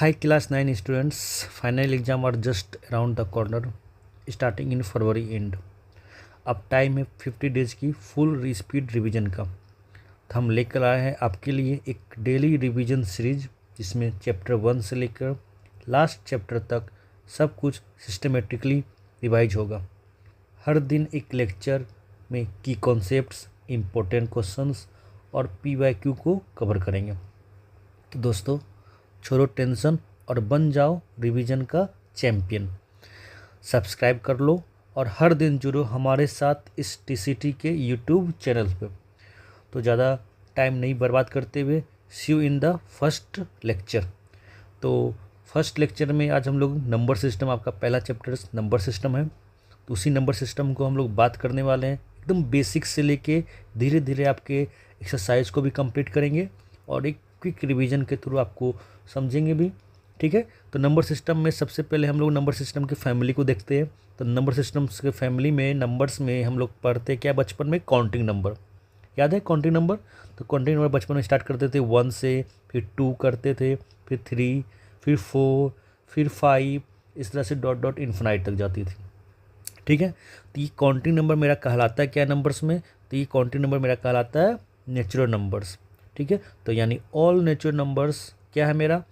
Hi class 9 students, final exam are just around the corner, starting in February and. अब time है 50 days की full speed revision का। तो हम लेकर आए हैं आपके लिए एक डेली रिवीजन सीरीज, जिसमें चैप्टर 1 से लेकर लास्ट चैप्टर तक सब कुछ सिस्टमेटिकली रिवाइज होगा। हर दिन एक लेक्चर में की कॉन्सेप्ट्स, इम्पोर्टेंट क्वेश्चंस और PYQ को कवर करेंगे। तो दोस्तों, छोड़ो टेंशन और बन जाओ रिवीजन का चैम्पियन। सब्सक्राइब कर लो और हर दिन जुड़ो हमारे साथ इस TCT के यूट्यूब चैनल पे। तो ज़्यादा टाइम नहीं बर्बाद करते हुए, see you in the first lecture. तो फर्स्ट लेक्चर में आज हम लोग नंबर सिस्टम, आपका पहला चैप्टर नंबर सिस्टम है, तो उसी नंबर सिस्टम को हम लोग बात करने वाले हैं। एकदम बेसिक से लेके धीरे धीरे आपके एक्सरसाइज को भी कंप्लीट करेंगे और एक क्विक रिवीजन के थ्रू आपको समझेंगे भी। ठीक है, तो नंबर सिस्टम में सबसे पहले हम लोग नंबर सिस्टम की फैमिली को देखते हैं। तो नंबर सिस्टम के फैमिली में नंबर्स में हम लोग पढ़ते क्या बचपन में? Counting number. याद है काउंटिंग नंबर? तो काउंटिंग नंबर बचपन में स्टार्ट करते थे 1 से, फिर 2 करते थे, फिर 3, फिर 4, फिर 5, इस तरह से डॉट डॉट इन्फिनाइट तक जाती थी। ठीक है, तो ये काउंटिंग नंबर मेरा कहलाता है क्या नंबर्स में? तो ये काउंटिंग नंबर मेरा कहलाता है नेचुरल नंबर्स। ठीक है, तो यानी ऑल नेचुरल नंबर्स क्या है मेरा?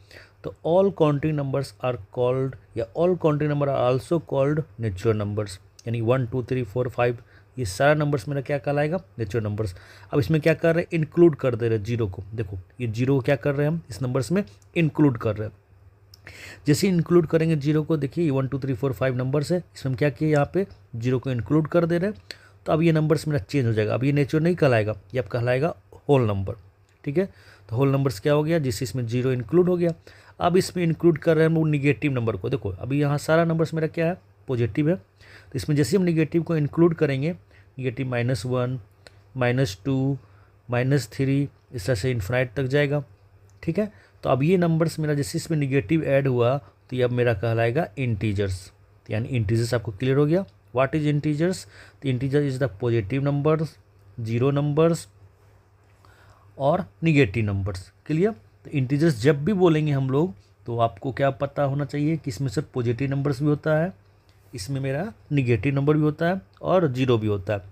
तो all counting numbers are called, या all counting number are also called natural numbers. यानी 1 2 3 4 5 ये सारा नंबर्स मेरा क्या कहलाएगा? Natural numbers. अब इसमें क्या कर रहे हैं? इंक्लूड कर दे रहे हैं जीरो को। देखो ये जीरो को क्या कर रहे हैं हम इस नंबर्स में? इंक्लूड कर रहे हैं। जैसे इंक्लूड करेंगे जीरो को, देखिए ये 1 2 3 4 5 नंबर्स है, इसमें हम क्या किए? यहाँ पे जीरो को इंक्लूड कर दे रहे हैं। तो अब ये नंबर्स मेरा चेंज हो जाएगा। अब ये नेचुरल नहीं कहलाएगा, ये अब कहलाएगा होल नंबर। ठीक है, तो होल नंबर्स क्या हो गया? जिससे इसमें जीरो इंक्लूड हो गया। अब इसमें इंक्लूड कर रहे हैं हम लोग निगेटिव नंबर को। देखो अभी यहाँ सारा नंबर्स मेरा क्या है? पॉजिटिव है। तो इसमें जैसे हम निगेटिव को इंक्लूड करेंगे, निगेटिव -1, -2, -3, इस तरह से इन्फिनाइट तक जाएगा। ठीक है, तो अब ये नंबर्स मेरा जैसे इसमें निगेटिव ऐड हुआ, तो ये अब मेरा कहलाएगा इंटीजर्स। यानी इंटीजर्स आपको क्लियर हो गया। What is integers? तो integer is the positive numbers, zero numbers और निगेटिव नंबर्स। क्लियर? तो इंटीजर्स जब भी बोलेंगे हम लोग, तो आपको क्या पता होना चाहिए कि इसमें सिर्फ पॉजिटिव नंबर्स भी होता है, इसमें मेरा निगेटिव नंबर भी होता है और जीरो भी होता है।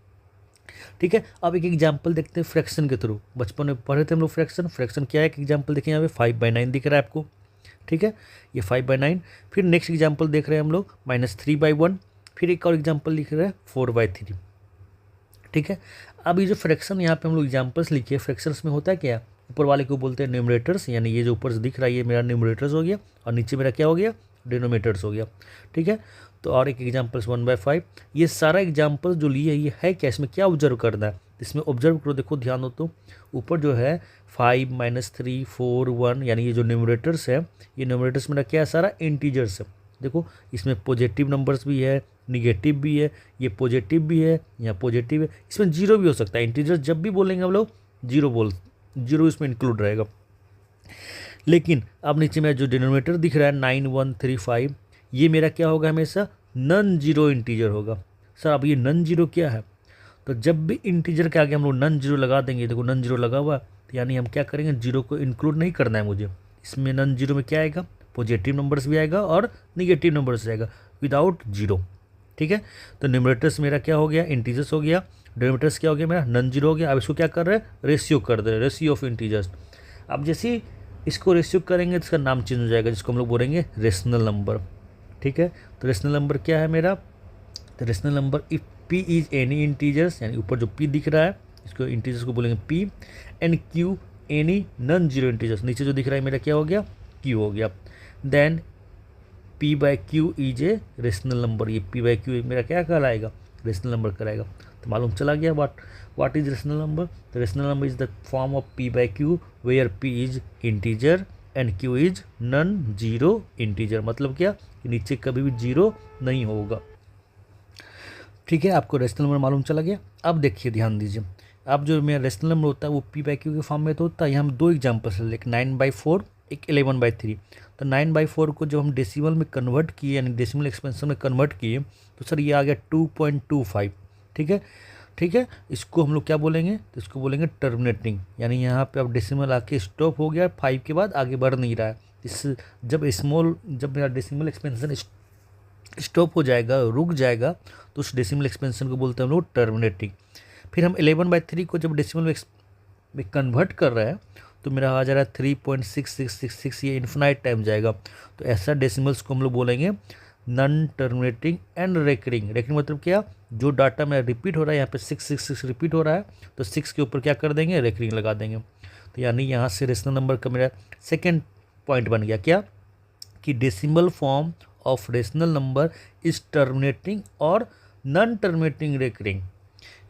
ठीक है, अब एक एग्जांपल देखते हैं फ्रैक्शन के थ्रू। बचपन में पढ़े थे हम लोग फ्रैक्शन क्या है? एक एग्जांपल देखें, यहाँ पे 5/9 दिख रहा है आपको। ठीक है, ये 5/9। फिर नेक्स्ट एग्जांपल देख रहे हैं हम लोग -3/1। फिर एक और एग्जांपल लिख रहे हैं 4/3। ठीक है, अब ये जो फ्रैक्शन यहाँ पे हम लोग एग्जांपल्स लिखे, फ्रैक्शंस में होता है क्या? ऊपर वाले को बोलते हैं न्यूमरेटर्स, यानी ये जो ऊपर से दिख रहा है ये मेरा न्यूमरेटर्स हो गया, और नीचे मेरा क्या हो गया? डिनोमिनेटर्स हो गया। ठीक है, तो और एक एग्जांपल्स 1/5। ये सारा एग्जांपल जो लिए ये है क्या? इसमें क्या ऑब्जर्व करना है? इसमें ऑब्जर्व करो, देखो ध्यान दो। तो ऊपर जो है 5, -3, 4, 1, यानी ये जो न्यूमरेटर्स है, ये न्यूमरेटर्स मेरा क्या है? सारा इंटीजर्स है। देखो इसमें पॉजिटिव नंबर्स भी है, निगेटिव भी है, ये पॉजिटिव भी है, यहाँ पॉजिटिव है, इसमें जीरो भी हो सकता है। इंटीजर्स जब भी बोलेंगे हम लोग जीरो इसमें इंक्लूड रहेगा। लेकिन अब नीचे में जो डिनोमिनेटर दिख रहा है 9 1 3 5, ये मेरा क्या होगा? हमेशा नन जीरो इंटीजर होगा। सर अब ये नन जीरो क्या है? तो जब भी इंटीजर के आगे हम लोग नन जीरो लगा देंगे, देखो नन जीरो लगा हुआ, तो यानी हम क्या करेंगे? जीरो को इंक्लूड नहीं करना है मुझे। इसमें नन जीरो में क्या आएगा? पॉजिटिव नंबर्स भी आएगा और निगेटिव नंबर्स आएगा विदाउट जीरो। ठीक है, तो न्यूमरेटर्स मेरा क्या हो गया? इंटीजर्स हो गया। डिनोमिनेटर्स क्या हो गया? मेरा नन जीरो हो गया। अब इसको क्या कर रहे हैं? रेशियो कर दे रहे हैं, रेशियो ऑफ इंटीजर्स। अब जैसे इसको रेशियो करेंगे तो इसका नाम चेंज हो जाएगा, जिसको हम लोग बोलेंगे रेशनल नंबर। ठीक है, तो रेशनल नंबर क्या है मेरा? तो rational number if p is any integers, यानी ऊपर जो p दिख रहा है इसको इंटीजर्स को बोलेंगे p, and q any non zero integers. नीचे जो दिख रहा है मेरा क्या हो गया? q हो गया। Then p/q is a rational number. ये p/q मेरा क्या कहलाएगा? रेशनल नंबर कहलाएगा। तो मालूम चला गया व्हाट इज रेशनल नंबर? तो rational number is the form of p/q where p is integer and q is non zero integer. मतलब क्या? कि नीचे कभी भी जीरो नहीं होगा। ठीक है, आपको रेशनल नंबर मालूम चला गया। अब देखिए ध्यान दीजिए, अब जो मेरा रेशनल नंबर होता है वो p/q के फॉर्म में तो होता है। यहाँ हम दो एग्जाम्पल्स ले, एक 9/4, एक 11/3। तो 9/4 को जब हम डेसिमल में कन्वर्ट किए, यानी डेसिमल एक्सपेंशन में कन्वर्ट किए, तो सर ये आ गया 2.25। ठीक है, ठीक है, इसको हम लोग क्या बोलेंगे? तो इसको बोलेंगे टर्मिनेटिंग, यानी यहाँ पे अब डेसिमल आके स्टॉप हो गया, 5 के बाद आगे बढ़ नहीं रहा है, इस जब मेरा डेसिमल एक्सपेंशन स्टॉप हो जाएगा, रुक जाएगा, तो उस डेसिमल एक्सपेंशन को बोलते हैं हम लोग टर्मिनेटिंग। फिर हम 11/3 को जब डेसिमल में कन्वर्ट कर रहे हैं तो मेरा आ जा रहा है 3.6666, ये इन्फिनाइट टाइम जाएगा। तो ऐसा डेसिमल्स को हम लोग बोलेंगे non terminating and recurring. Recurring मतलब क्या, जो डाटा में रिपीट हो रहा है, यहाँ पे 666 रिपीट हो रहा है, तो 6 के ऊपर क्या कर देंगे, रेकरिंग लगा देंगे। तो यानी यहाँ से रेशनल नंबर का मेरा सेकेंड पॉइंट बन गया क्या, कि decimal form of rational number is terminating और नॉन टर्मिनेटिंग रेकरिंग।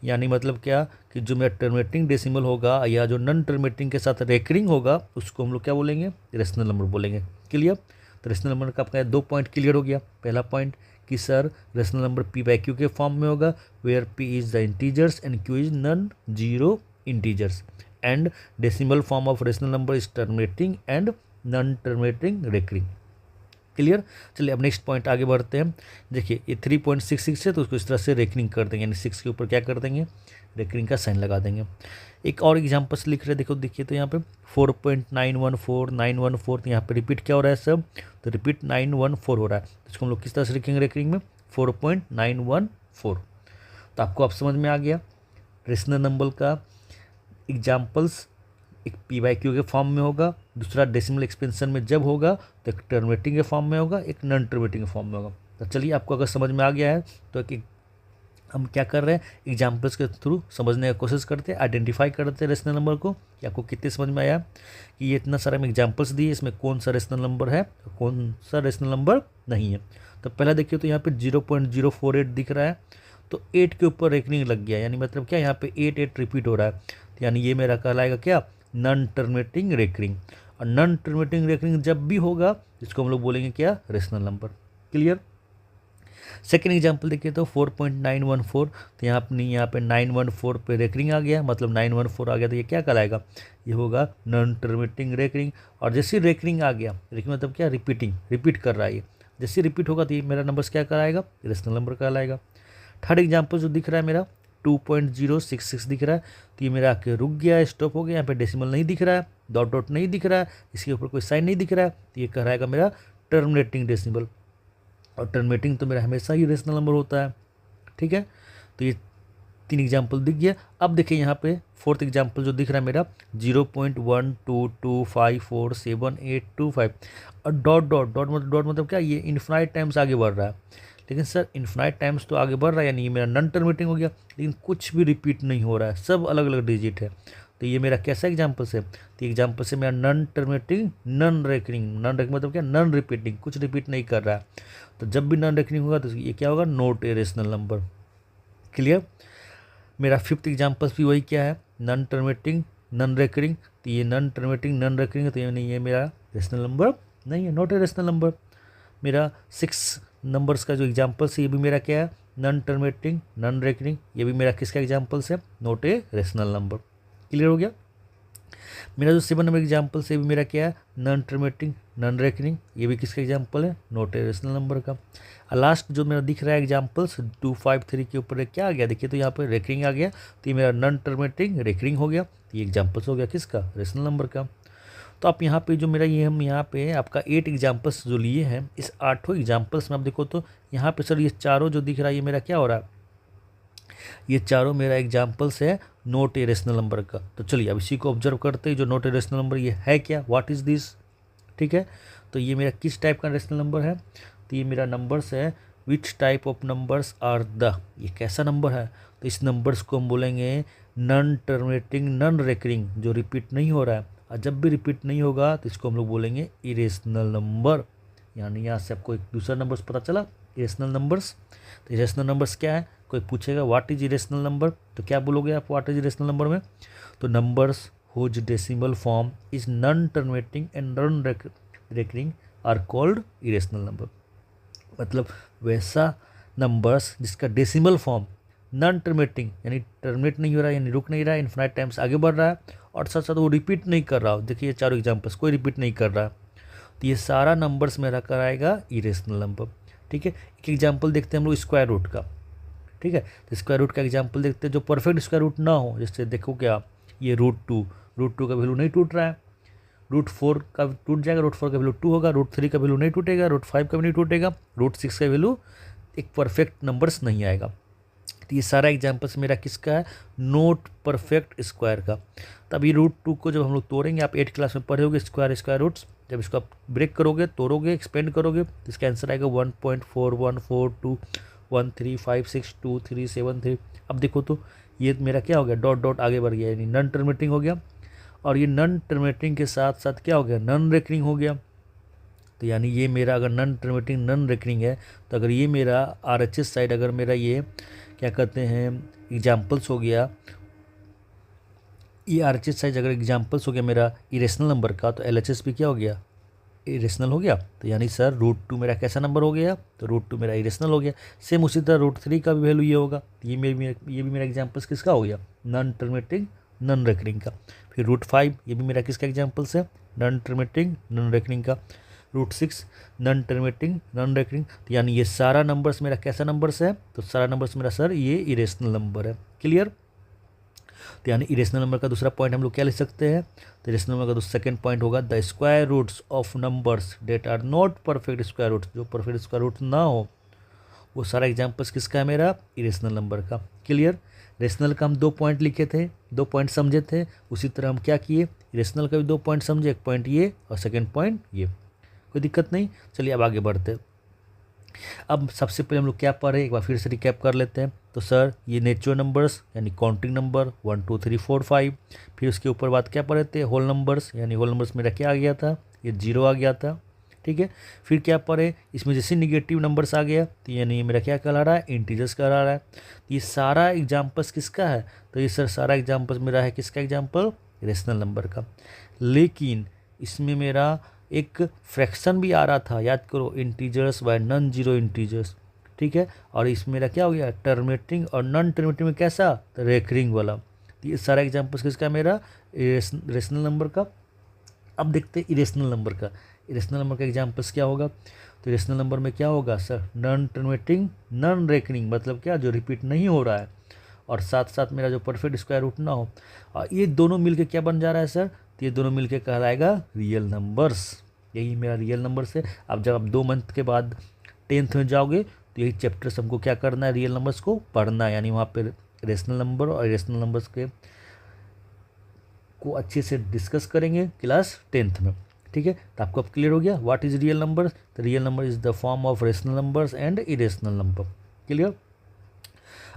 यानी मतलब क्या, कि जो मेरा टर्मिनेटिंग डेसिमल होगा या जो नॉन टर्मिनेटिंग के साथ रेकरिंग होगा, उसको हम लोग क्या बोलेंगे, रेशनल नंबर बोलेंगे। क्लियर। तो रेशनल नंबर का आपका 2 पॉइंट क्लियर हो गया। पहला पॉइंट कि सर रेशनल नंबर p/q के फॉर्म में होगा, where p is the integers and q is non zero integers, and decimal form of rational number is terminating and non terminating recurring. Clear. चलिए अब next point आगे बढ़ते हैं। देखिए ये 3.66 है, तो उसको इस तरह से रेकरिंग कर देंगे, यानी 6 के ऊपर क्या कर देंगे, रेकरिंग का साइन लगा देंगे। एक और एग्जाम्पल्स लिख रहे हैं, देखिए तो यहाँ पे 4.914 तो यहाँ पे रिपीट क्या हो रहा है सब, तो रिपीट 914 हो रहा है। तो इसको हम लोग किस तरह से लिखेंगे रेकरिंग में, 4.914। तो आपको अब समझ में आ गया रेशनल नंबर का एग्जाम्पल्स, एक p/q के फॉर्म में होगा, दूसरा डेसिमल एक्सपेंशन में जब होगा तो एक टर्मिनेटिंग के फॉर्म में होगा, एक नॉन टर्मिनेटिंग के फॉर्म में होगा। तो चलिए आपको अगर समझ में आ गया है तो हम क्या कर रहे हैं, एग्जाम्पल्स के थ्रू समझने का कोशिश करते हैं, आइडेंटिफाई करते हैं रेशनल नंबर को, कि आपको कितने समझ में आया कि ये इतना सारा हम एग्जाम्पल्स दिए, इसमें कौन सा रेशनल नंबर है, कौन सा रेशनल नंबर नहीं है। तो पहला देखिए तो यहाँ पे 0.048 दिख रहा है, तो 8 के ऊपर रेकरिंग लग गया, यानी मतलब क्या, यहाँ पे 8 रिपीट हो रहा है, तो यानी ये मेरा कहलाएगा क्या, नॉन टर्मिनेटिंग रेकरिंग। और नॉन टर्मिनेटिंग रेकरिंग जब भी होगा इसको हम लोग बोलेंगे क्या, rational number. Clear. Second example देखिए तो 4.914, तो यहाँ पे 914 पे रेकरिंग आ गया, मतलब 914 आ गया, तो ये क्या कहलाएगा, ये होगा नॉन टर्मिनेटिंग रेकरिंग। और जैसे रेकरिंग आ गया, रेकरिंग मतलब क्या, रिपीट कर रहा है ये, जैसे रिपीट होगा तो ये मेरा नंबर क्या कहलाएगा, रेशनल नंबर कहलाएगा। थर्ड एग्जाम्पल जो दिख रहा है मेरा 2.066 दिख रहा है, तो ये मेरा आके रुक गया, स्टॉप हो गया, यहाँ पे डेसिमल नहीं दिख रहा है, डॉट नहीं दिख रहा है, इसके ऊपर कोई साइन नहीं दिख रहा है, तो ये कहलाएगा मेरा टर्मिनेटिंग डेसिमल। और टर्मिनेटिंग तो मेरा हमेशा ही रेशनल नंबर होता है। ठीक है। तो ये 3 एग्जाम्पल दिख गया। अब देखिए यहाँ पे फोर्थ एग्जाम्पल जो दिख रहा है मेरा 0.122547825, और डॉट मतलब क्या, ये इन्फिनाइट टाइम्स आगे बढ़ रहा है। लेकिन सर इन्फिनाइट टाइम्स तो आगे बढ़ रहा है, यानी ये मेरा नॉन टर्मिनेटिंग हो गया, लेकिन कुछ भी रिपीट नहीं हो रहा है, सब अलग अलग डिजिट है। तो ये मेरा कैसा एग्जाम्पल है, तो एग्जाम्पल से मेरा नॉन टर्मिनेटिंग नॉन रेकरिंग मतलब क्या, नॉन रिपीटिंग, कुछ रिपीट नहीं कर रहा है। तो जब भी नॉन रेकरिंग होगा तो ये क्या होगा, not a rational number. Clear. मेरा फिफ्थ एग्जाम्पल भी वही क्या है, नॉन टर्मिनेटिंग नॉन रेकरिंग, तो ये नॉन टर्मिनेटिंग नॉन रेकरिंग है, तो ये मेरा रेशनल नंबर नहीं है, नॉट ए रेशनल नंबर। मेरा 6 नंबर्स का जो एग्जाम्पल्स है, ये भी मेरा क्या है, नॉन टर्मिनेटिंग नॉन रेकरिंग, ये भी मेरा किसका एग्जाम्पल्स है, not a rational number. Clear हो गया। मेरा जो 7 नंबर एग्जाम्पल से भी मेरा क्या है, नॉन टर्मिनेटिंग नॉन रेकरिंग, ये भी किसका एग्जाम्पल है, नॉट ए रेशनल नंबर का। और लास्ट जो मेरा दिख रहा है एग्जाम्पल्स 253 के ऊपर क्या आ गया, देखिए तो यहाँ पे रेकरिंग आ गया, तो ये मेरा नॉन टर्मिनेटिंग रेकरिंग हो गया, तो ये एग्जाम्पल्स हो गया किसका, रेशनल नंबर का। तो आप यहाँ पे जो मेरा ये हम यहाँ पे आपका 8 एग्जाम्पल्स जो लिए हैं, इस 8 एग्जाम्पल्स में आप देखो तो यहाँ पे सर ये चारों जो दिख रहा है, ये मेरा क्या हो रहा है, ये चारों मेरा एग्जाम्पल्स है नॉट ए रेशनल नंबर का। तो चलिए अब इसी को ऑब्जर्व करते हैं, जो नॉट ए रेशनल नंबर ये है क्या, व्हाट इज़ दिस। ठीक है। तो ये मेरा किस टाइप का रेशनल नंबर है, तो ये मेरा नंबर्स है which type of numbers are the, ये कैसा नंबर है, तो इस नंबर्स को हम बोलेंगे नॉन टर्मिनेटिंग नॉन रेकरिंग, जो रिपीट नहीं हो रहा है, और जब भी रिपीट नहीं होगा तो इसको हम लोग बोलेंगे इरेशनल नंबर। यानी यहाँ से आपको एक दूसरा नंबर्स पता चला, इरेशनल नंबर्स। तो इरेशनल नंबर्स क्या है, कोई पूछेगा व्हाट इज इरेशनल नंबर, तो क्या बोलोगे आप व्हाट इज इरेशनल नंबर में, तो numbers whose decimal form is non terminating and non recurring are called irrational number. मतलब वैसा नंबर्स जिसका डेसिमल फॉर्म नॉन टर्मिनेटिंग, यानी टर्मिनेट नहीं हो रहा है, यानी रुक नहीं रहा है, इन्फिनाइट टाइम्स आगे बढ़ रहा है, और साथ साथ वो रिपीट नहीं कर रहा हो। देखिए ये चारों एग्जाम्पल्स कोई रिपीट नहीं कर रहा है, तो ये सारा नंबर्स मेरा कराएगा इरेशनल नंबर। ठीक है। एक एग्जाम्पल देखते हैं हम लोग स्क्वायर रूट का। ठीक है। तो स्क्वायर रूट का एग्जाम्पल देखते हैं, जो परफेक्ट स्क्वायर रूट ना हो, जैसे देखो क्या, ये √2 का वैल्यू नहीं टूट रहा है, √4 का टूट जाएगा, √4 का वैल्यू 2 होगा, √3 का वैल्यू नहीं टूटेगा, √5 का भी नहीं टूटेगा, √6 का वैल्यू एक परफेक्ट नंबर्स नहीं आएगा। तो ये सारा एग्जाम्पल्स मेरा किसका है, नॉट परफेक्ट स्क्वायर का। तब ये √2 को जब हम लोग तोड़ेंगे, आप 8 क्लास में पढ़े होगे स्क्वायर रूट्स, जब इसको आप ब्रेक करोगे, तोड़ोगे, एक्सपेंड करोगे, तो इसका आंसर आएगा 1.414213562373। अब देखो तो ये मेरा क्या हो गया, डॉट डॉट आगे बढ़ गया, यानी नॉन टर्मिनेटिंग हो गया, और ये नॉन टर्मिनेटिंग के साथ साथ क्या हो गया, नॉन रेकरिंग हो गया। तो यानी ये मेरा अगर नॉन टर्मिनेटिंग नॉन रेकरिंग है, तो अगर ये मेरा RHS साइड, अगर मेरा ये क्या कहते हैं एग्जाम्पल्स हो गया, ये RHS साइज अगर एग्जाम्पल्स हो गया मेरा इरेशनल नंबर का, तो LHS भी क्या हो गया, इरेशनल हो गया। तो यानी सर √2 मेरा कैसा नंबर हो गया, तो √2 मेरा इरेशनल हो गया। सेम उसी तरह √3 का भी वैल्यू ये होगा। ये भी मेरा एग्जाम्पल्स किसका हो गया, नॉन टर्मिनेटिंग नॉन रेकरिंग का। फिर √5 ये भी मेरा किसका एग्जाम्पल्स है, नॉन टर्मिनेटिंग नॉन रेकरिंग का। √6 नॉन टर्मिनेटिंग नॉन रेकरिंग। तो यानी ये सारा नंबर्स मेरा कैसा नंबर्स है, तो सारा नंबर्स मेरा सर ये इरेशनल नंबर है। क्लियर। तो यानी इरेशनल नंबर का दूसरा पॉइंट हम लोग क्या लिख सकते हैं, तो इरेशनल नंबर का सेकंड पॉइंट होगा the square roots of numbers that are not perfect square roots, जो परफेक्ट स्क्वायर रूट ना हो, वो सारा एग्जाम्पल्स किसका है, मेरा इरेशनल नंबर का। क्लियर। रेशनल का हम 2 पॉइंट लिखे थे, 2 पॉइंट समझे थे, उसी तरह हम क्या किए, इरेशनल का भी 2 पॉइंट समझे, एक पॉइंट ये और सेकेंड पॉइंट ये, कोई दिक्कत नहीं। चलिए अब आगे बढ़ते हैं। अब सबसे पहले हम लोग क्या पढ़े, एक बार फिर से रिकैप कर लेते हैं। तो सर ये नेचुरल नंबर्स यानी काउंटिंग नंबर 1 2 3 4 5, फिर उसके ऊपर बात क्या पढ़े थे, होल नंबर्स, यानी होल नंबर्स मेरा क्या आ गया था, ये 0 आ गया था। ठीक है। फिर क्या पढ़े, इसमें जैसे निगेटिव नंबर्स आ गया, तो यानी मेरा क्या कहला रहा है, इंटीजर्स कहला रहा है। ये सारा एग्जाम्पल्स किसका है, तो ये सर सारा एग्जाम्पल्स मेरा है किसका एग्जाम्पल, रेशनल नंबर का। लेकिन इसमें मेरा एक फ्रैक्शन भी आ रहा था, याद करो, integers bye non zero integers. ठीक है। और इसमें मेरा क्या हो गया, टर्मिनेटिंग और नॉन टर्मिनेटिंग में कैसा, तो रेकरिंग वाला। तो ये सारा एग्जाम्पल्स किसका, मेरा रेशनल नंबर का। अब देखते हैं इरेशनल नंबर का। इरेशनल नंबर का एग्जाम्पल्स क्या होगा, तो इरेशनल नंबर में क्या होगा sir, non terminating non recurring, मतलब क्या, जो रिपीट नहीं हो रहा है, और साथ साथ मेरा जो परफेक्ट स्क्वायर रूट ना हो। और ये दोनों मिलके क्या बन जा रहा है सर, तो ये दोनों मिलके कहलाएगा रियल नंबर्स। यही मेरा रियल नंबर्स है। अब जब आप 2 मंथ के बाद 10th में जाओगे, तो यही चैप्टर्स हमको क्या करना है, रियल नंबर्स को पढ़ना है, यानी वहाँ पे रेशनल नंबर और इरेशनल नंबर्स के को अच्छे से डिस्कस करेंगे क्लास 10th में। ठीक है। तो आपको अब क्लियर हो गया व्हाट इज रियल नंबर। तो real number is the form of rational numbers and irrational number. Clear.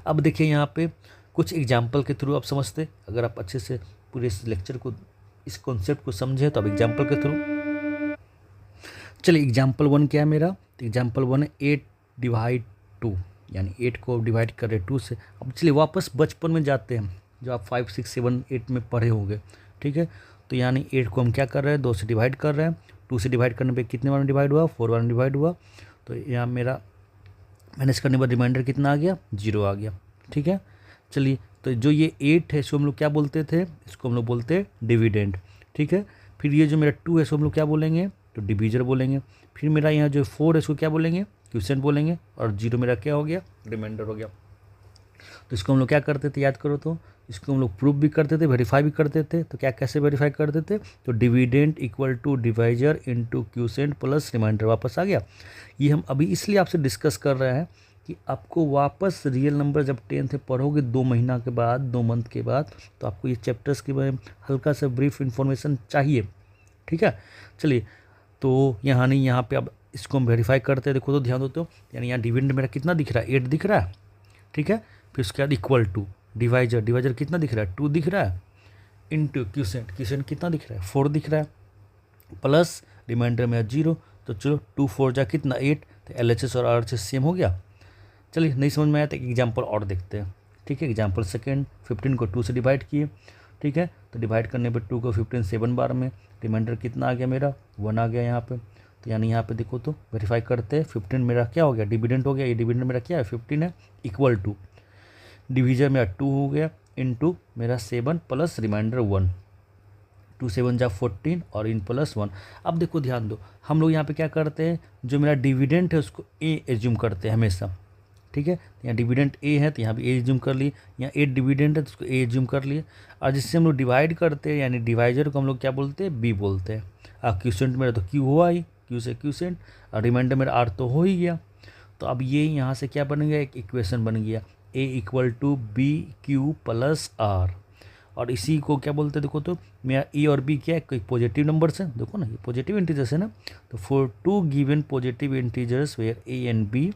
अब देखिए यहाँ पे कुछ एग्जाम्पल के थ्रू आप समझते, अगर आप अच्छे से पूरे इस लेक्चर को, इस कॉन्सेप्ट को समझे, तो अब एग्जाम्पल के थ्रू चलिए। एग्जाम्पल 1 क्या है मेरा, तो एग्जाम्पल 1 है 8 डिवाइड 2, यानी 8 को डिवाइड कर रहे 2 से। अब चलिए वापस बचपन में जाते हैं, जो आप 5 6 7 8 में पढ़े होंगे। ठीक है। तो यानी 8 को हम क्या कर रहे हैं, 2 से डिवाइड कर रहे हैं। 2 से डिवाइड करने पे कितने बार में डिवाइड हुआ, 4 बार में डिवाइड हुआ। तो यहाँ मेरा माइनस करने पर रिमाइंडर कितना आ गया, 0 आ गया। ठीक है। चलिए, तो जो ये 8 है इसको हम लोग क्या बोलते थे, इसको हम लोग बोलते हैं डिविडेंड। ठीक है। फिर ये जो मेरा 2 है इसको हम लोग क्या बोलेंगे, तो डिवीजर बोलेंगे। फिर मेरा यहाँ जो 4 है इसको क्या बोलेंगे, क्वोशिएंट बोलेंगे। और 0 मेरा क्या हो गया, रिमाइंडर हो गया। तो इसको हम लोग क्या करते थे, याद करो तो, इसको हम लोग प्रूफ भी करते थे, वेरीफाई भी करते थे। तो क्या कैसे वेरीफाई करते थे, तो dividend equal to divisor into quotient plus remainder वापस आ गया। ये हम अभी इसलिए आपसे डिस्कस कर रहे हैं कि आपको वापस रियल नंबर जब 10th में पढ़ोगे 2 महीना के बाद, 2 मंथ के बाद, तो आपको ये चैप्टर्स के बारे में हल्का सा ब्रीफ इन्फॉर्मेशन चाहिए। ठीक है। चलिए, तो यहाँ नहीं, यहाँ पे अब इसको हम वेरीफाई करते हैं। देखो तो ध्यान दो तो, यानी यहाँ डिविडेंड मेरा कितना दिख रहा है, 8 दिख रहा है। ठीक है। फिर उसके बाद इक्वल टू डिवाइजर, डिवाइजर कितना दिख रहा है, 2 दिख रहा है, इंटू क्वोशिएंट, क्वोशिएंट कितना दिख रहा है, 4 दिख रहा है, प्लस रिमाइंडर में 0। तो चलो 2 4 जा कितना 8, तो LHS और RHS सेम हो गया। चलिए, नहीं समझ में आया तो एक एग्जाम्पल और देखते हैं। ठीक है। एग्जाम्पल सेकेंड, 15 को 2 से डिवाइड किए। ठीक है। तो डिवाइड करने पर 2 को 15 7 बार में, रिमाइंडर कितना आ गया, मेरा 1 आ गया यहाँ पे। तो यानी यहाँ पे देखो तो वेरीफाई करते हैं, 15 मेरा क्या हो गया, डिविडेंड हो गया। ये डिविडेंड मेरा क्या है, 15 है, इक्वल टू डिवीजर मेरा 2 हो गया, इनटू मेरा 7 प्लस रिमाइंडर 1। 2 7 जा 14 और इन प्लस 1। अब देखो ध्यान दो, हम लोग यहाँ पे क्या करते हैं, जो मेरा डिविडेंड है उसको ए एज्यूम करते हैं हमेशा। ठीक है। यहाँ डिविडेंड ए है तो यहाँ भी ए ज्यूम कर लिए, यहाँ 8 डिविडेंड है तो उसको ए ज्यूम कर लिए, और जिससे हम लोग डिवाइड करते हैं यानी डिवाइजर को हम लोग क्या बोलते हैं, बी बोलते हैं। अब क्यूसेंट मेरा तो क्यू हुआ ही, क्यू से क्यूसेंट, और रिमाइंडर मेरा आर तो हो ही गया। तो अब ये यहाँ से क्या बन गया, एक इक्वेशन बन गया, A equal to B Q plus R. और इसी को क्या बोलते हैं, देखो तो मेरा ए और बी क्या है, कोई पॉजिटिव नंबर्स है, देखो ना ये पॉजिटिव इंटीजर्स है ना। तो for two given positive integers where A and B,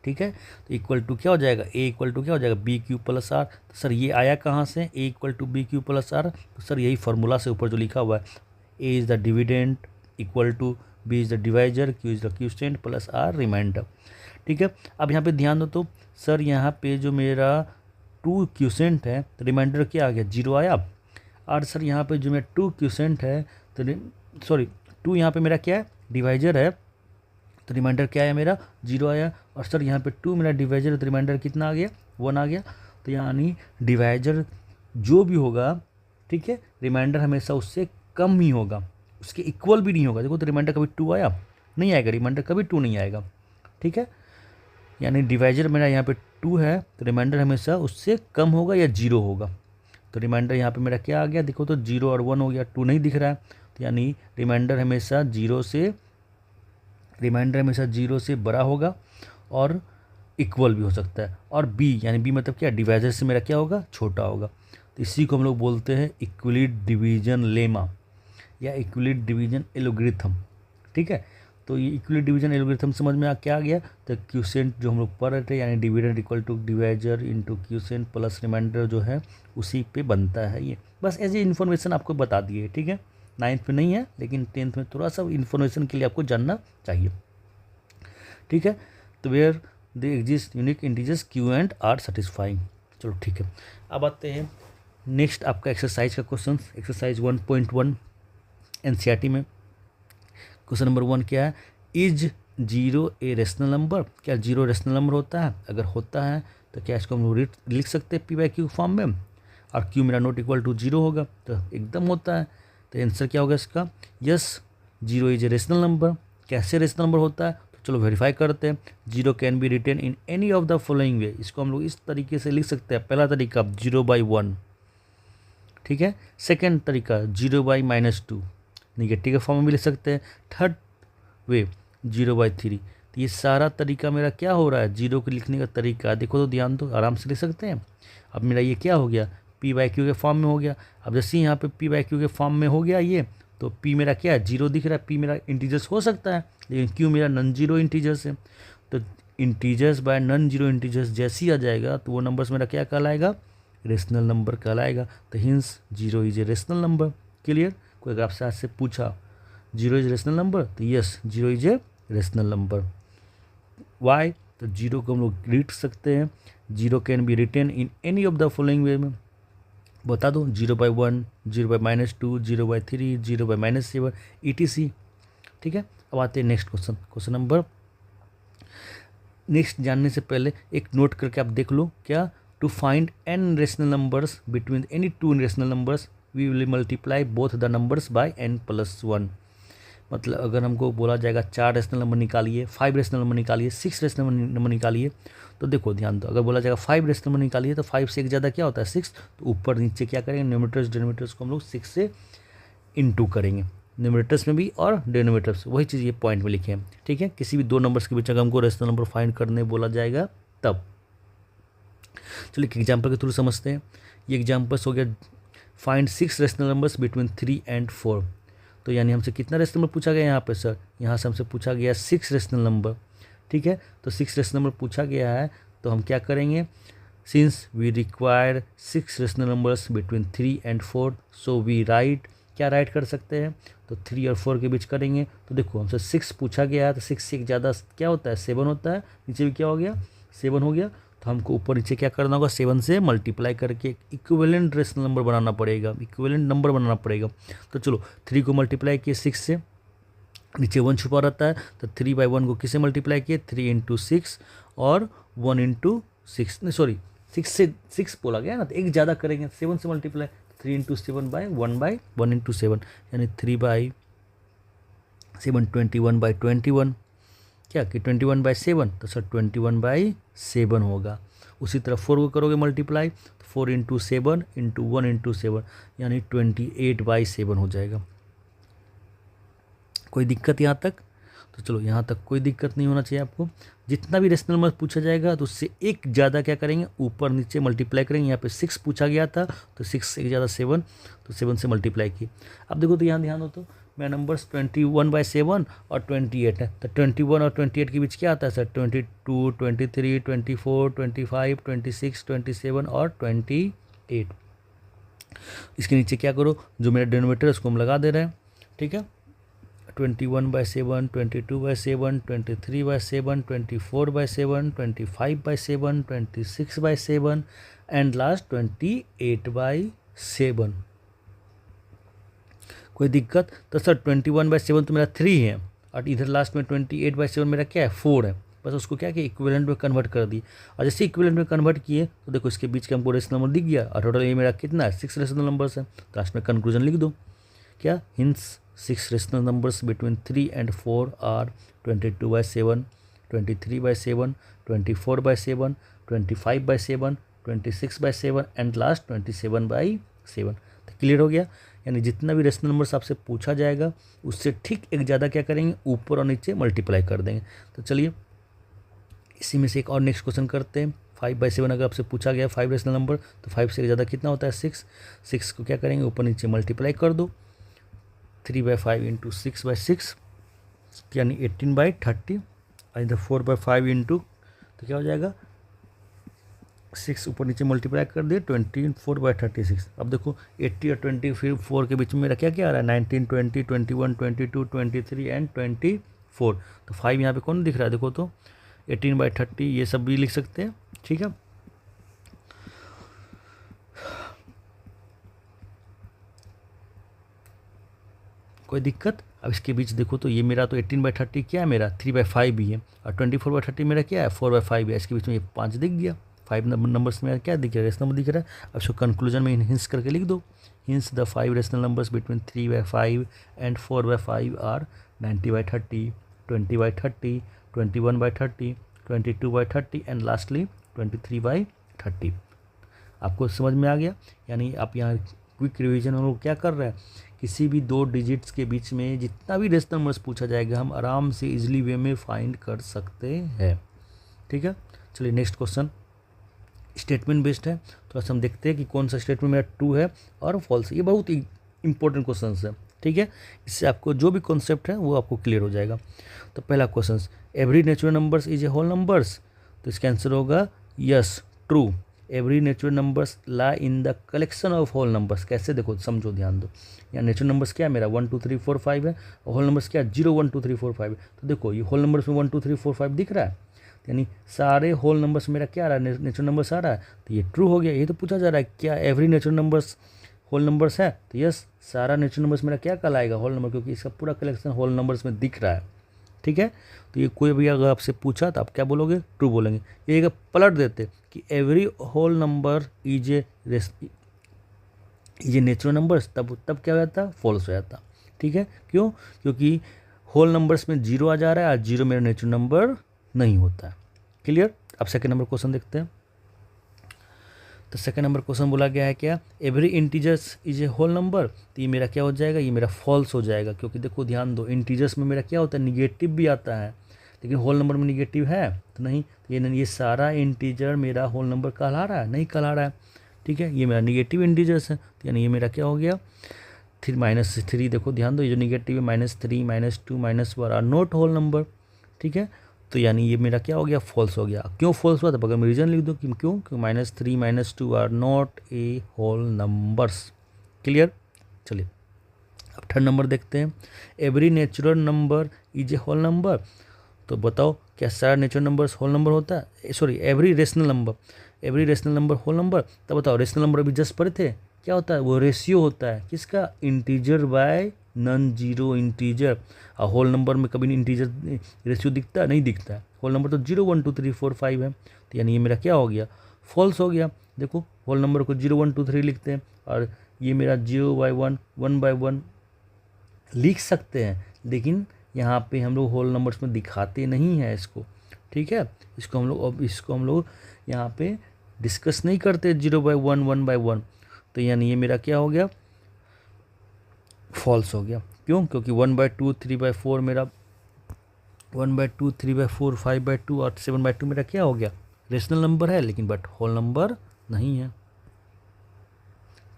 ठीक है, तो इक्वल टू क्या हो जाएगा, ए इक्वल टू क्या हो जाएगा, बी क्यू प्लस आर। तो सर ये आया कहाँ से, A equal to B Q plus R, तो सर यही फार्मूला से ऊपर जो लिखा हुआ है, A is the dividend equal to B is the divisor, Q is the quotient plus R remainder. ठीक है, अब यहाँ पे ध्यान दो तो सर यहाँ पे जो मेरा 2 क्यूसेंट है तो रिमाइंडर क्या आ गया, 0 आया। और सर यहाँ पे जो मेरा 2 क्यूसेंट है तो सॉरी 2 यहाँ पे मेरा क्या है, डिवाइजर है, तो रिमाइंडर क्या आया मेरा, 0 आया। और सर यहाँ पे 2 मेरा डिवाइजर है तो रिमाइंडर कितना आ गया, 1 आ गया। तो यानी डिवाइजर जो भी होगा, ठीक है, रिमाइंडर हमेशा उससे कम ही होगा, उसके इक्वल भी नहीं होगा। देखो तो रिमाइंडर कभी 2 आया नहीं आएगा, रिमाइंडर कभी 2 नहीं आएगा। ठीक है, यानी डिवाइजर मेरा यहाँ पे 2 है तो रिमाइंडर हमेशा उससे कम होगा या 0 होगा। तो रिमाइंडर यहाँ पे मेरा क्या आ गया, देखो तो 0 और 1 हो गया, 2 नहीं दिख रहा है, तो यानी रिमाइंडर हमेशा 0 से बड़ा होगा और इक्वल भी हो सकता है। और बी यानी बी मतलब क्या, डिवाइजर से मेरा क्या होगा, छोटा होगा। तो इसी को हम लोग बोलते हैं इक्विलिट डिवीजन लेमा या इक्विलिट डिवीजन एलोग्रिथम। ठीक है, तो ये इक्विलिट डिवीजन एलोग्रिथम समझ में क्या आ गया, तो क्यूसेंट जो हम लोग पढ़ रहे थे यानी dividend equal to divisor into quotient plus remainder जो है उसी पे बनता है ये। बस एज ए इन्फॉर्मेशन आपको बता दिए, ठीक है, 9th में नहीं है लेकिन 10th में थोड़ा सा इन्फॉर्मेशन के लिए आपको जानना चाहिए। ठीक है, तो where the exist unique integers Q and R satisfying. चलो ठीक है, अब आते हैं नेक्स्ट आपका एक्सरसाइज का क्वेश्चन, एक्सरसाइज 1.1 एनसीईआरटी में। क्वेश्चन नंबर 1 क्या है, इज 0 ए रेशनल नंबर, क्या 0 रेशनल नंबर होता है, अगर होता है तो क्या इसको हम लोग लिख सकते हैं पी बाई क्यू फॉर्म में, और क्यू मेरा नॉट इक्वल टू 0 होगा तो एकदम होता है। तो आंसर क्या होगा इसका, yes 0 is a rational number. कैसे रेशनल नंबर होता है, तो चलो वेरीफाई करते हैं। 0 can be written in any of the following way, इसको हम लोग इस तरीके से लिख सकते हैं। पहला तरीका 0/1, ठीक है। सेकेंड तरीका 0/-2, निगेटिव के फॉर्म में भी लिख सकते हैं। Third way 0/3। तो ये सारा तरीका मेरा क्या हो रहा है, 0 को लिखने का तरीका देखो तो ध्यान दो, आराम से लिख सकते हैं। अब मेरा ये क्या हो गया, पी बाई क्यू के फॉर्म में हो गया। अब जैसे यहाँ पे पी बाई क्यू के फॉर्म में हो गया ये, तो पी मेरा क्या है, 0 दिख रहा है। पी मेरा इंटीजर्स हो सकता है लेकिन क्यू मेरा नॉन जीरो इंटीजर्स है। तो integers bye non zero integers जैसे ही आ जाएगा तो वो नंबर्स मेरा क्या कहलाएगा, रेशनल नंबर कहलाएगा। तो hence 0 is a rational number. Clear, कोई अगर आपसे आज से पूछा 0 इज रेशनल नंबर तो yes 0 is a rational number. Why, तो 0 को हम लोग लिख सकते हैं, 0 can be written in any of the following way में, बता दो 0/1, 0/-2, 0/3, 0/-7 ETC। ठीक है, अब आते हैं next question. Question number next जानने से पहले एक नोट करके आप देख लो, क्या, to find n rational numbers between any 2 rational numbers we will multiply both the numbers by n+1। मतलब अगर हमको बोला जाएगा 4 रेशनल नंबर निकालिए, 5 रेशनल नंबर निकालिए, 6 रेशनल नंबर निकालिए, तो देखो ध्यान दो, अगर बोला जाएगा 5 रेशनल नंबर निकालिए तो 5 से एक ज़्यादा क्या होता है 6, तो ऊपर नीचे क्या करेंगे, न्यूमरेटर्स डिनोमिनेटर्स को हम लोग 6 से इंटू करेंगे, न्यूमरेटर्स में भी और डिनोमिनेटर्स, वही चीज़ ये पॉइंट में लिखे हैं। ठीक है, किसी भी 2 नंबर्स के बीच अगर हमको रेशनल नंबर फाइंड करने बोला जाएगा तब। चलिए एक एग्जाम्पल के थ्रू समझते हैं। ये एग्जाम्पल्स हो गया, find 6 rational numbers between 3 and 4। तो यानी हमसे कितना रेशनल नंबर पूछा गया यहाँ पे सर, यहाँ से हमसे पूछा गया 6 रेशनल नंबर। ठीक है, तो 6 रेशनल नंबर पूछा गया है तो हम क्या करेंगे, since we require 6 rational numbers between 3 and 4 so we write, क्या राइट कर सकते हैं, तो 3 और 4 के बीच करेंगे। तो देखो हमसे 6 पूछा गया है तो 6 से एक ज़्यादा क्या होता है, 7 होता है, नीचे भी क्या हो गया 7 हो गया। तो हमको ऊपर नीचे क्या करना होगा, 7 से मल्टीप्लाई करके इक्विवेलेंट रेशनल नंबर बनाना पड़ेगा, इक्विवेलेंट नंबर बनाना पड़ेगा। तो चलो 3 को मल्टीप्लाई किए 6 से, नीचे 1 छुपा रहता है, तो 3/1 को किससे मल्टीप्लाई किए, 3 × 6 और 1 × 6, नहीं सॉरी 6 से 6 बोला गया ना, तो एक ज़्यादा करेंगे 7 से मल्टीप्लाई, 3 × 7/1/1 × 7 यानी 3/7 21/21 क्या कि 21/7, तो सर 21/7 होगा। उसी तरह 4 को करोगे मल्टीप्लाई, तो 4 × 7 × 1 × 7 यानी 28/7 हो जाएगा। कोई दिक्कत यहाँ तक? तो चलो यहाँ तक कोई दिक्कत नहीं होना चाहिए आपको। जितना भी रेशनल नंबर पूछा जाएगा तो उससे एक ज़्यादा क्या करेंगे, ऊपर नीचे मल्टीप्लाई करेंगे। यहाँ पे 6 पूछा गया था तो 6 से एक ज़्यादा 7, तो 7 से मल्टीप्लाई किए। अब देखो तो यहाँ ध्यान हो तो मेरा नंबर्स 21/7 और 28 है, तो 21 और 28 के बीच क्या आता है सर? 22, 23, 24, 25, 26, 27 और 28। इसके नीचे क्या करो, जो मेरा डिनोमिनेटर है उसको हम लगा दे रहे हैं, ठीक है। 21/7, 22/7, 23/7, 24/7, 25/7, 26/7 एंड लास्ट 28/7। कोई दिक्कत? तो सर 21/7 तो मेरा 3 है और इधर लास्ट में 28/7 मेरा क्या है? 4 है। बस उसको क्या कि इक्विवेलेंट में कन्वर्ट कर दी, और जैसे इक्विवेलेंट में कन्वर्ट किए तो देखो इसके बीच का हमको रेशनल नंबर दिख गया, और टोटल ये मेरा कितना है? 6 रेशनल नंबर्स है। तो लास्ट में कंक्लूजन लिख दो क्या? Hints 6 rational numbers between 3 and 4 are 22/7, 23/7, 24/7, 25/7, 26/7 and last 27/7। तो क्लियर हो गया। यानी जितना भी रेशनल नंबर्स आपसे पूछा जाएगा उससे ठीक एक ज़्यादा क्या करेंगे, ऊपर और नीचे मल्टीप्लाई कर देंगे। तो चलिए इसी में से एक और नेक्स्ट क्वेश्चन करते हैं। 5/7 अगर आपसे पूछा गया 5 रेशनल नंबर, तो 5 से ज़्यादा कितना होता है? 6। 6 को क्या करेंगे, ऊपर नीचे मल्टीप्लाई कर दो। 3/5 × 6/6 यानी 18/30, और इधर 4/5 इंटू, तो क्या हो जाएगा? 6 ऊपर नीचे मल्टीप्लाई कर दिए, 24/36। अब देखो 80 और 24 के बीच में मेरा क्या क्या आ रहा है? 19, 20, 21, 22, 23 एंड 24। तो 5 यहाँ पे कौन दिख रहा है? देखो तो 18/30 ये सब भी लिख सकते हैं, ठीक है। कोई दिक्कत? अब इसके बीच देखो तो ये मेरा तो 18/30 क्या है? मेरा 3/5 भी है, और 24/30 मेरा क्या है? 4/5 है। इसके बीच में ये 5 दिख गया। 5 नंबर्स में क्या दिख रहा है? रेशनल नंबर दिख रहा है। अब इसको कंक्लूजन में हिंस करके लिख दो। Hence the 5 rational numbers between 3/5 and 4/5 are 90/30, 20/30, 21/30, 22/30 and lastly 23/30। आपको समझ में आ गया? यानी आप यहाँ क्विक रिवीजन हम लोग क्या कर रहे हैं, किसी भी 2 डिजिट्स के बीच में जितना भी रेशनल नंबर्स पूछा जाएगा हम आराम से इजीली वे में फाइंड कर सकते हैं, ठीक है। चलिए नेक्स्ट क्वेश्चन स्टेटमेंट बेस्ड है। थोड़ा सा हम देखते हैं कि कौन सा स्टेटमेंट मेरा ट्रू है और फॉल्स है। ये बहुत ही इंपॉर्टेंट क्वेश्चन है, ठीक है। इससे आपको जो भी कॉन्सेप्ट है वो आपको क्लियर हो जाएगा। तो पहला question, every natural numbers is a whole numbers, तो इसका आंसर होगा yes, true. Every natural numbers lie in the collection of whole numbers. कैसे? देखो समझो, ध्यान दो। यहाँ नेचुरल नंबर्स क्या है? मेरा 1 2 3 4 5 है, और होल नंबर्स क्या है? 0 1 2 3 4 5 है। तो देखो ये होल नंबर्स में 1 2 3 4 5 दिख रहा है, यानी सारे होल नंबर्स मेरा क्या आ रहा है? नेचुरल नंबर्स आ रहा है। तो ये ट्रू हो गया। ये तो पूछा जा रहा है क्या every natural numbers whole numbers है? तो यस, सारा नेचुरल नंबर्स मेरा क्या कहलाएगा? होल नंबर, क्योंकि इसका पूरा कलेक्शन होल नंबर्स में दिख रहा है, ठीक है। तो ये कोई भी अगर आपसे पूछा तो आप क्या बोलोगे? ट्रू बोलेंगे। ये अगर पलट देते कि every whole number is a natural numbers, तब क्या हो जाता? फॉल्स हो जाता, ठीक है। क्यों? क्योंकि होल नंबर्स में 0 आ जा रहा है और 0 मेरा नेचुरल नंबर नहीं होता है। क्लियर? अब सेकंड नंबर क्वेश्चन देखते हैं। तो सेकंड नंबर क्वेश्चन बोला गया है क्या? Every integers is a whole number. तो ये मेरा क्या हो जाएगा? ये मेरा फॉल्स हो जाएगा, क्योंकि देखो ध्यान दो, इंटीजर्स में मेरा क्या होता है? निगेटिव भी आता है, लेकिन होल नंबर में निगेटिव है तो नहीं। तो ये सारा इंटीजर मेरा होल नंबर कहला रहा है? नहीं कहला रहा है, ठीक है। ये मेरा निगेटिव इंटीजर्स है, तो यानी ये मेरा क्या हो गया? 3 देखो ध्यान दो, ये जो निगेटिव है -3, -2, -1 आर नॉट होल नंबर, ठीक है। तो यानी ये मेरा क्या हो गया? फॉल्स हो गया। क्यों फॉल्स हुआ? तो बगल में रीजन लिख दो कि क्यों, -3 -2 are not a whole numbers. Clear? चलिए अब थर्ड नंबर देखते हैं। Every natural number is a whole number. तो बताओ क्या सारा नेचुरल नंबर्स होल नंबर होता है? Sorry, every rational number whole number. तब बताओ, रेशनल नंबर अभी जस्ट पढ़े थे, क्या होता है? वो रेशियो होता है किसका? Integer by non zero integer. और होल नंबर में कभी इंटीजर रेशियो दिखता है? नहीं दिखता है। होल नंबर तो 0 1 2 3 4 5 है, तो यानी ये मेरा क्या हो गया? फॉल्स हो गया। देखो होल नंबर को 0 1 2 3 लिखते हैं, और ये मेरा 0/1 1/1 लिख सकते हैं, लेकिन यहाँ पे हम लोग होल नंबर्स में दिखाते नहीं हैं इसको, ठीक है। इसको हम लोग यहाँ पे डिस्कस नहीं करते 0/1 1/1। तो यानी ये मेरा क्या हो गया, फॉल्स हो गया। क्यों? क्योंकि 1/2 3/4 मेरा 1/2 3/4 5/2 और 7/2 मेरा क्या हो गया, रेशनल नंबर है, लेकिन बट होल नंबर नहीं है,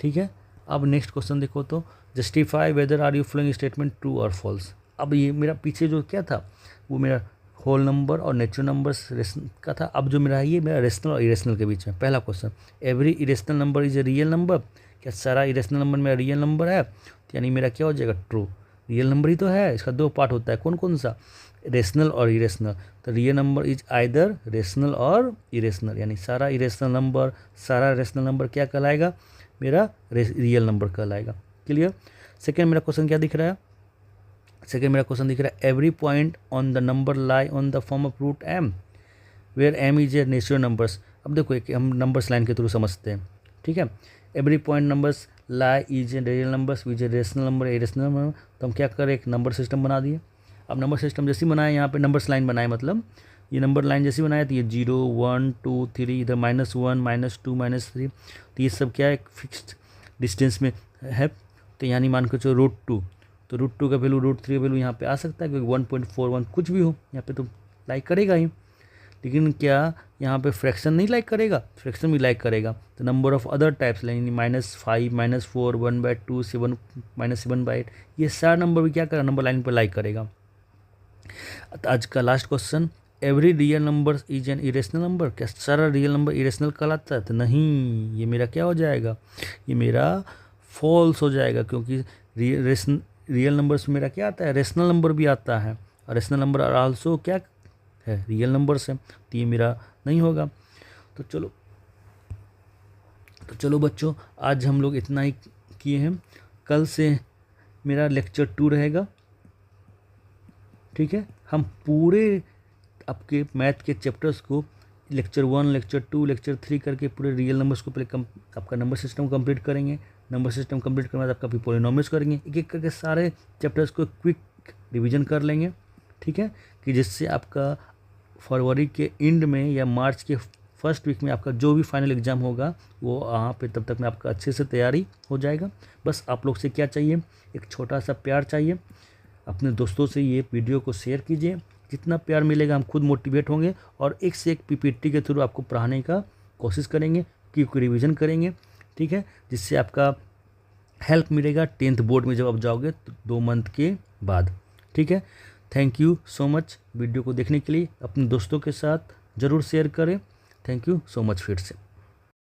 ठीक है। अब नेक्स्ट क्वेश्चन देखो, तो justify whether are you following statement true और फॉल्स। अब ये मेरा पीछे जो क्या था वो मेरा होल नंबर और नेचुरल नंबर्स का था। अब जो मेरा है ये मेरा रेशनल और इरेशनल के बीच में। पहला question, every irrational number is a real number. क्या सारा इरेशनल नंबर मेरा रियल नंबर है? तो यानी मेरा क्या हो जाएगा, ट्रू। रियल नंबर ही तो है, इसका दो पार्ट होता है, कौन कौन सा, रेशनल और इरेशनल। तो real number is either rational और इरेशनल, यानी सारा इरेशनल नंबर सारा रेशनल नंबर क्या कहलाएगा, मेरा रियल नंबर कहलाएगा। क्लियर। सेकेंड मेरा क्वेश्चन क्या दिख रहा है, सेकेंड मेरा क्वेश्चन दिख रहा है, every point on the number lie on the form of root M where M is a natural numbers. अब देखो एक हम नंबर्स लाइन के थ्रू समझते हैं, ठीक है। Every point numbers lie is a real numbers which A rational number A rational number. तो हम क्या करें, एक नंबर सिस्टम बना दिए। अब नंबर सिस्टम जैसे बनाए, यहाँ पे नंबर्स लाइन बनाए, मतलब ये नंबर लाइन जैसे बनाए तो ये 0 1 2 3, इधर -1 -2 -3, तो ये सब क्या है, एक फिक्स्ड डिस्टेंस में है। तो यानी मान के चलो √2, तो √2 का वैल्यू √3 का वैल्यू यहाँ पे आ सकता है, क्योंकि 1.41 कुछ भी हो यहाँ पे तो लाइक करेगा ही। लेकिन क्या यहाँ पे फ्रैक्शन नहीं लाइक करेगा, फ्रैक्शन भी लाइक करेगा। तो नंबर ऑफ अदर टाइप्स यानी -5 -4 1/2 7 -7/8, ये सारा नंबर भी क्या करेगा, नंबर लाइन पर लाइक करेगा। तो आज का last question, every real number is an irrational number. क्या सारा रियल नंबर इरेशनल कहलाता है? तो नहीं, ये मेरा क्या हो जाएगा, ये मेरा फॉल्स हो जाएगा, क्योंकि रियल नंबर्स में मेरा क्या आता है, रेशनल नंबर भी आता है, और रेशनल नंबर आल्सो क्या है, रियल नंबर्स है। तो ये मेरा नहीं होगा। तो चलो बच्चों, आज हम लोग इतना ही किए हैं। कल से मेरा लेक्चर 2 रहेगा, ठीक है। हम पूरे आपके मैथ के चैप्टर्स को लेक्चर 1 लेक्चर 2 लेक्चर 3 करके पूरे रियल नंबर्स को पहले आपका नंबर सिस्टम कंप्लीट करेंगे। नंबर सिस्टम कंप्लीट करने बाद आपका पॉलिनोमियल्स करेंगे, एक एक करके सारे चैप्टर्स को क्विक रिवीजन कर लेंगे, ठीक है, कि जिससे आपका फरवरी के एंड में या मार्च के फर्स्ट वीक में आपका जो भी फाइनल एग्ज़ाम होगा वो वहाँ पे तब तक में आपका अच्छे से तैयारी हो जाएगा। बस आप लोग से क्या चाहिए, एक छोटा सा प्यार चाहिए। अपने दोस्तों से ये वीडियो को शेयर कीजिए, जितना प्यार मिलेगा हम खुद मोटिवेट होंगे, और एक से एक पीपीटी के थ्रू आपको पढ़ाने का कोशिश करेंगे, क्विक रिवीजन करेंगे, ठीक है, जिससे आपका हेल्प मिलेगा 10th बोर्ड में जब आप जाओगे तो 2 मंथ के बाद, ठीक है। Thank you so much video को देखने के लिए। अपने दोस्तों के साथ ज़रूर शेयर करें। थैंक यू सो मच फिर से।